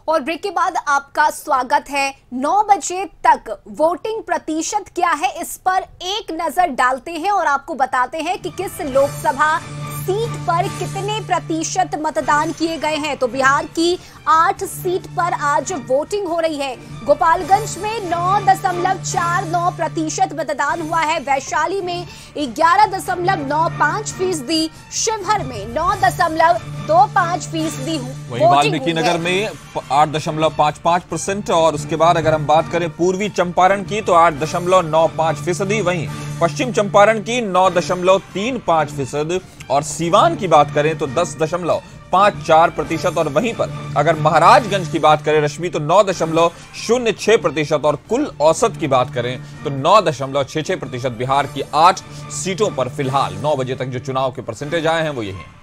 और ब्रेक के बाद आपका स्वागत है। 9 बजे तक वोटिंग प्रतिशत क्या है इस पर एक नजर डालते हैं और आपको बताते हैं कि किस लोकसभा सीट पर कितने प्रतिशत मतदान किए गए हैं। तो बिहार की 8 सीट पर आज वोटिंग हो रही है। गोपालगंज में 9.49% मतदान हुआ है, वैशाली में 11.95%, शिवहर में 9.25%। वहीं वाल्मीकि नगर में 8.55% और उसके बाद अगर हम बात करें पूर्वी चंपारण की तो 8.95%, वहीं पश्चिम चंपारण की 9.35% और सीवान की बात करें तो 10.54% और वहीं पर अगर महाराजगंज की बात करें रश्मि तो 9.06% और कुल औसत की बात करें तो 9.66%। बिहार की 8 सीटों पर फिलहाल 9 बजे तक जो चुनाव के परसेंटेज आए हैं वो यही हैं।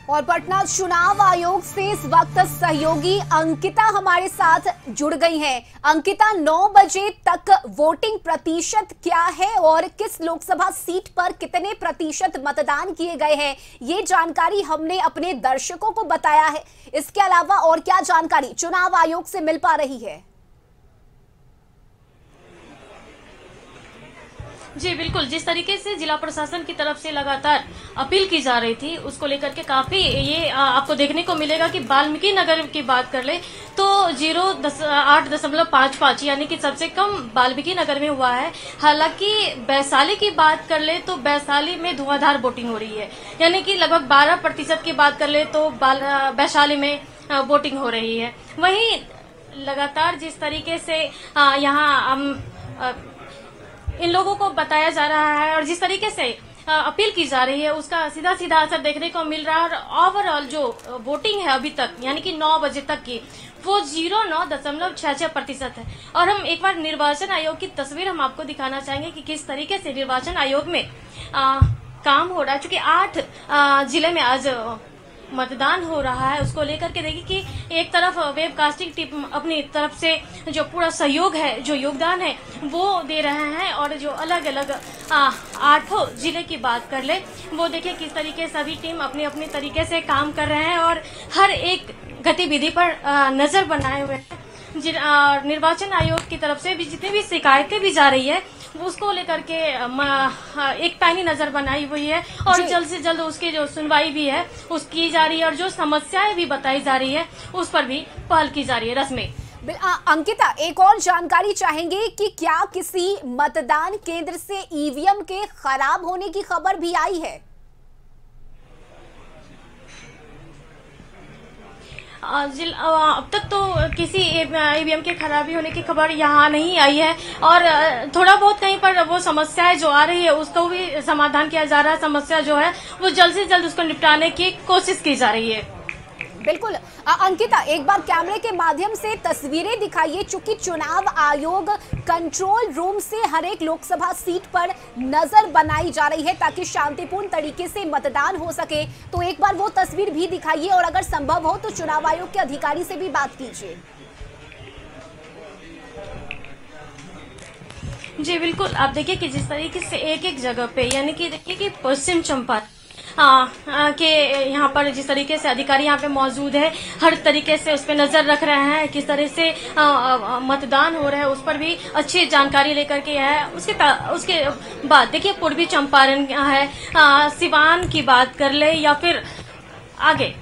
और पटना चुनाव आयोग से इस वक्त सहयोगी अंकिता हमारे साथ जुड़ गई हैं। अंकिता, 9 बजे तक वोटिंग प्रतिशत क्या है और किस लोकसभा सीट पर कितने प्रतिशत मतदान किए गए हैं, ये जानकारी हमने अपने दर्शकों को बताया है। इसके अलावा और क्या जानकारी चुनाव आयोग से मिल पा रही है? जी बिल्कुल, जिस तरीके से जिला प्रशासन की तरफ से लगातार अपील की जा रही थी उसको लेकर के काफी ये आपको देखने को मिलेगा कि वाल्मीकि नगर की बात कर ले तो 8.55 यानी कि सबसे कम वाल्मीकि नगर में हुआ है। हालांकि वैशाली की बात कर ले तो वैशाली में धुआंधार वोटिंग हो रही है, यानी कि लगभग 12% की बात कर ले तो वैशाली में वोटिंग हो रही है। वहीं लगातार जिस तरीके से यहाँ इन लोगों को बताया जा रहा है और जिस तरीके से अपील की जा रही है उसका सीधा सीधा असर देखने को मिल रहा है। और ओवरऑल जो वोटिंग है अभी तक यानी कि 9 बजे तक की वो 09.66% है। और हम एक बार निर्वाचन आयोग की तस्वीर हम आपको दिखाना चाहेंगे कि किस तरीके से निर्वाचन आयोग में काम हो रहा है। चूंकि 8 जिले में आज मतदान हो रहा है, उसको लेकर के देखिए कि एक तरफ वेबकास्टिंग टीम अपनी तरफ से जो पूरा सहयोग है, जो योगदान है वो दे रहे हैं और जो अलग अलग 8 जिले की बात कर ले वो देखिए किस तरीके से सभी टीम अपनी अपनी तरीके से काम कर रहे हैं और हर एक गतिविधि पर नजर बनाए हुए हैं। निर्वाचन आयोग की तरफ से भी जितनी भी शिकायतें भी जा रही है उसको लेकर के एक पैनी नजर बनाई हुई है और जल्द से जल्द उसकी जो सुनवाई भी है उसकी जा रही है और जो समस्याएं भी बताई जा रही है उस पर भी पहल की जा रही है। रस्मी अंकिता, एक और जानकारी चाहेंगे कि क्या किसी मतदान केंद्र से ईवीएम के खराब होने की खबर भी आई है? अब तक तो किसी ईवीएम के खराबी होने की खबर यहाँ नहीं आई है और थोड़ा बहुत कहीं पर वो समस्याएं जो आ रही है उसको भी समाधान किया जा रहा है। समस्या जो है वो जल्द से जल्द उसको निपटाने की कोशिश की जा रही है। बिल्कुल अंकिता, एक बार कैमरे के माध्यम से तस्वीरें दिखाइए। चूंकि चुनाव आयोग कंट्रोल रूम से हर एक लोकसभा सीट पर नजर बनाई जा रही है ताकि शांतिपूर्ण तरीके से मतदान हो सके, तो एक बार वो तस्वीर भी दिखाइए और अगर संभव हो तो चुनाव आयोग के अधिकारी से भी बात कीजिए। जी बिल्कुल, आप देखिए कि जिस तरीके से एक एक जगह पे यानी कि देखिए कि पश्चिम चंपारण के यहाँ पर जिस तरीके से अधिकारी यहाँ पे मौजूद है हर तरीके से उस पर नजर रख रहे हैं, किस तरह से मतदान हो रहा है उस पर भी अच्छी जानकारी लेकर के है। उसके बाद देखिए पूर्वी चंपारण है, सिवान की बात कर ले या फिर आगे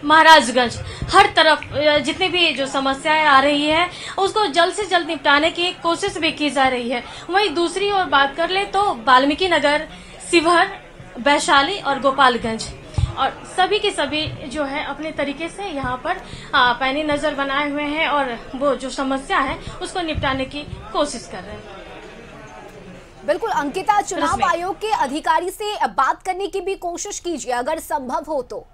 महाराजगंज, हर तरफ जितनी भी जो समस्याएं आ रही है उसको जल्द से जल्द निपटाने की कोशिश भी की जा रही है। वहीं दूसरी ओर बात कर ले तो वाल्मीकि नगर, शिवहर, वैशाली और गोपालगंज और सभी के सभी जो है अपने तरीके से यहाँ पर पैनी नजर बनाए हुए हैं और वो जो समस्या है उसको निपटाने की कोशिश कर रहे हैं। बिल्कुल अंकिता, चुनाव आयोग के अधिकारी से बात करने की भी कोशिश कीजिए अगर संभव हो तो।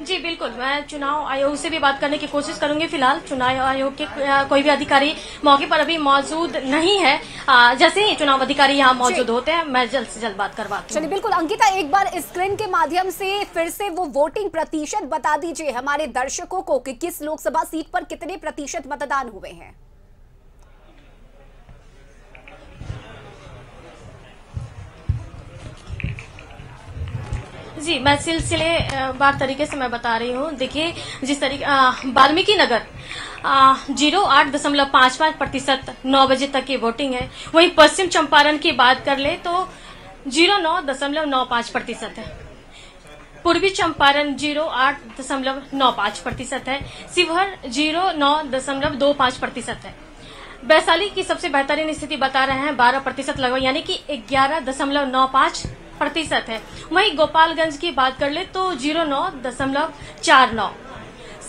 जी बिल्कुल, मैं चुनाव आयोग से भी बात करने की कोशिश करूंगी। फिलहाल चुनाव आयोग के कोई भी अधिकारी मौके पर अभी मौजूद नहीं है। जैसे ही चुनाव अधिकारी यहाँ मौजूद होते हैं मैं जल्द से जल्द बात करवाती हूँ। चलिए बिल्कुल अंकिता, एक बार स्क्रीन के माध्यम से फिर से वो वोटिंग प्रतिशत बता दीजिए हमारे दर्शकों को कि किस लोकसभा सीट पर कितने प्रतिशत मतदान हुए हैं। जी, मैं सिलसिलेवार तरीके से मैं बता रही हूँ। देखिए, जिस तरीके वाल्मीकि नगर 08.55% 9 बजे तक की वोटिंग है। वहीं पश्चिम चंपारण की बात कर ले तो 09.95% है। पूर्वी चंपारण 08.95% है। शिवहर 09.25% है। वैशाली की सबसे बेहतरीन स्थिति बता रहे हैं 12% लगभग, यानी कि 11.95% है। वहीं गोपालगंज की बात कर ले तो 09.49,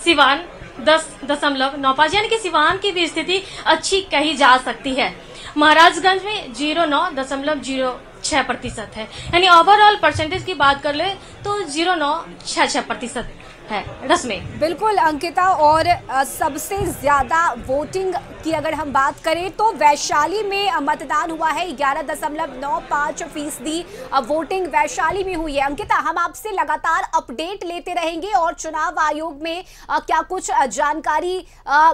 सिवान 10.95, यानी कि सिवान की भी स्थिति अच्छी कही जा सकती है। महाराजगंज में 09.06% है, यानी ओवरऑल परसेंटेज की बात कर ले तो 0.96% है। रश्मि, बिल्कुल अंकिता, और सबसे ज्यादा वोटिंग की अगर हम बात करें तो वैशाली में मतदान हुआ है। 11.95% वोटिंग वैशाली में हुई है। अंकिता, हम आपसे लगातार अपडेट लेते रहेंगे और चुनाव आयोग में क्या कुछ जानकारी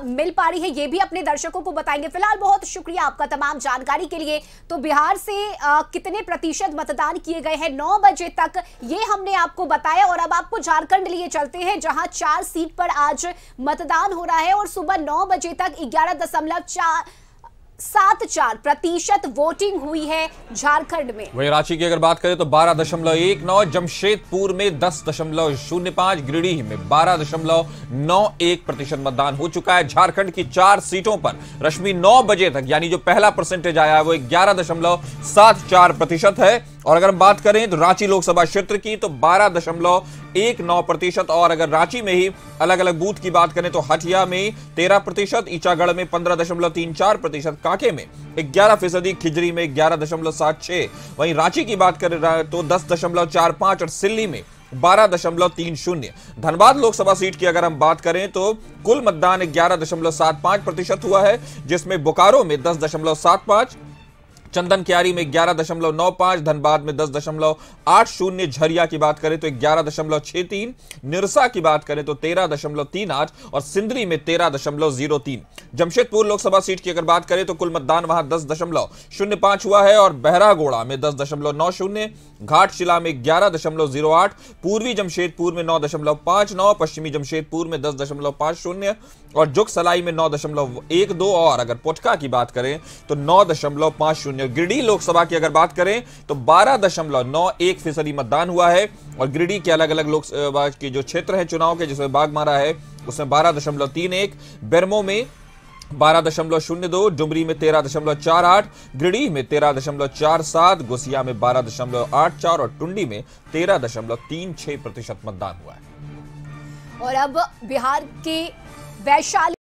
मिल पा रही है ये भी अपने दर्शकों को बताएंगे। फिलहाल बहुत शुक्रिया आपका तमाम जानकारी के लिए। तो बिहार से कितने प्रतिशत मतदान किए गए हैं 9 बजे तक, ये हमने आपको बताया। और अब आपको झारखंड लिए चलते हैं, जहां 4 सीट पर आज मतदान हो रहा है और सुबह 9 बजे तक 11.74% वोटिंग हुई है झारखंड में। वही रांची की अगर बात करें तो 12.19, जमशेदपुर में 10.05, गिरिडीह में 12.91% मतदान हो चुका है। झारखंड की 4 सीटों पर रश्मि 9 बजे तक, यानी जो पहला परसेंटेज आया है वो 11.74% है। और अगर हम बात करें तो रांची लोकसभा क्षेत्र की तो 12.19%, और अगर रांची में ही अलग अलग बूथ की बात करें तो हटिया में 13%, ईचागढ़ में 15.34%, कांके में 11%, खिजरी में 11.76। वहीं रांची की बात करें तो 10.45 और सिल्ली में 12.30। धनबाद लोकसभा सीट की अगर हम बात करें तो कुल मतदान 11.75% हुआ है, जिसमें बोकारो में 10.75, चंदन क्यारी में 11.95, धनबाद में 10.80, झरिया की बात करें तो 11.63, निरसा की बात करें तो 13.38 और सिंदरी में 13.03। जमशेदपुर लोकसभा सीट की अगर बात करें तो कुल मतदान वहां 10.05 हुआ है, और बहरागोड़ा में 10.90, घाटशिला में 11.08, पूर्वी जमशेदपुर में 9.59, पश्चिमी जमशेदपुर में 10.50 और जुगसलाई में 9.12, और अगर पोटका की बात करें तो 9.50। गिरिडीह लोकसभा की अगर बात करें तो 12.91% मतदान हुआ है, और गिरिडीह के अलग अलग लोकसभा के जो क्षेत्र हैं चुनाव के जिसमें बागमारा है उसमें 12.31, बेरमो में 12.02, डुमरी में 13.48, गिरिडीह में 13.47, गोसिया में 12.84 और टुंडी में 13.36% मतदान हुआ है। और अब बिहार के वैशाली